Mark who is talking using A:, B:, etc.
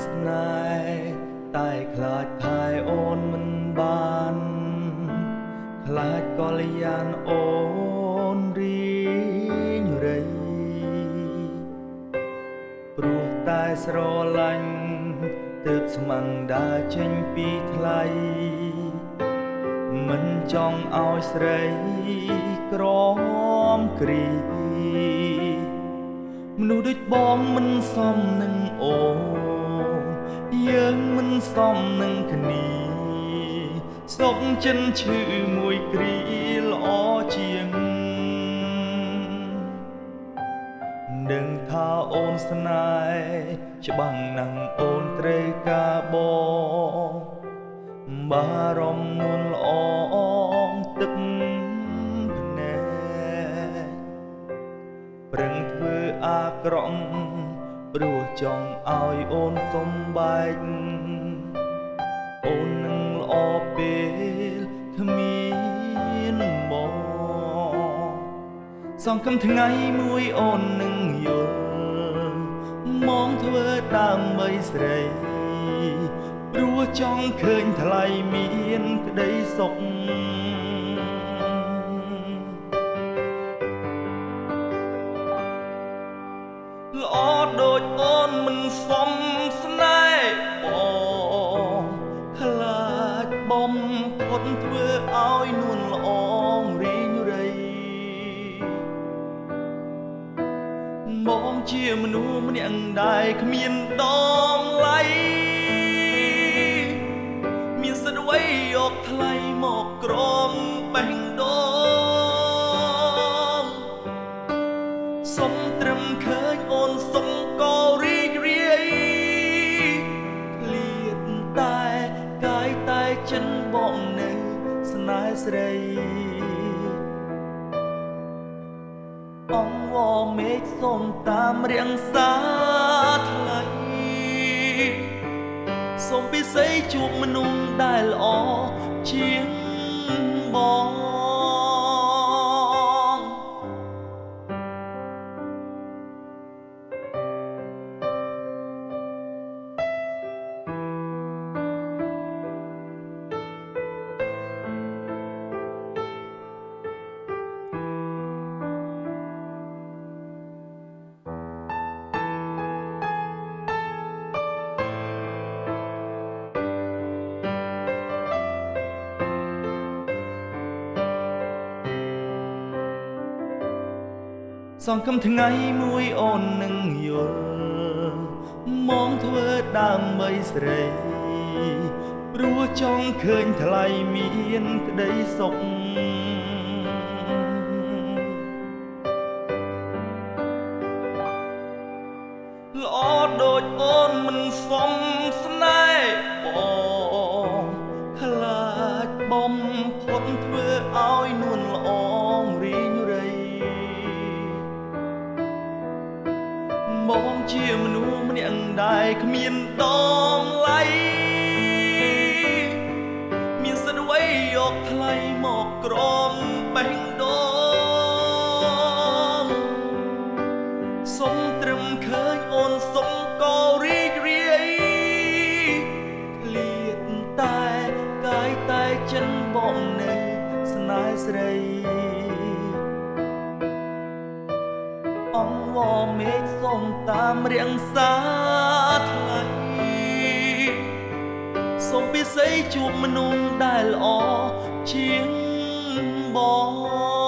A: ស្នេហ៍តែខ្លាចថែអូនមិនបានខ្លាចកល្យានអូនរីងរៃព្រោះតែស្រឡាញ់ទើបស្មាំងដើរចេញពីថ្លៃមិនចង់ឲ្យស្រីក្រមគ្រីមនុស្សដូចបងមិនសមនឹងអូនយើងមិនសមនឹងគ្នាសុខចិនឈឺមួយគ្រាល្អជាងដឹងថាអូនស្នេហ៍ច្បាំងណាស់អូនត្រូវការបងបារម្ភនួនល្អទឹកភ្នែកប្រឹងធ្វើអាក្រក់ព្រោះចង់ឲ្យអូនសំបែកអូននឹងល្អពេលគ្មានបងសង្ឃឹមថ្ងៃមួយអូននឹងយល់មកធ្វើដើម្បីស្រីព្រោះចង់ឃើញថ្លៃមានក្តីសុខល្អដូចអូនមិនសមស្នេហ៍បងខ្លាចបំផុតធ្វើឲ្យនួនល្អរីងរៃបងជាមនុស្សម្នាក់ដែលគ្មានតម្លៃមានសិទ្ធិអ្វីយកថ្លៃមកក្រមបេះដូងសុំត្រឹមឃើញអូនសុំក៏រីករាយឃ្លាតតែកាយតែចិនបងនៅស្នេហ៍ស្រីអង្វរមេឃសូមតាមរាំងសាថ្លៃសូមពិសេសជួបមនុស្សដែលល្អជាងបងសង្ឃឹមថ្ងៃមួយអូននឹងយល់មកធ្វើដើម្បីស្រីព្រោះចង់ឃើញថ្លៃមានក្តីសុខល្អដូចអូនមិនសមស្នេហ៍បងខ្លាចបំផុតធ្វើឲ្យនួនល្អរីងរៃបងជាមនុស្សម្នាក់ដែលគ្មានតម្លៃមានសិទ្ធិអ្វីយកថ្លៃមកក្រមបេះដូងសុំត្រឹមឃើញអូនសុំក៏រីករាយឃ្លាតតែកាយតែចិនបងនៅស្នេហ៍ស្រីអង្វរមេឃសូមតាមរាំងសាថ្លៃសូមពិសេសជួបមនុស្សដែលល្អជាងបង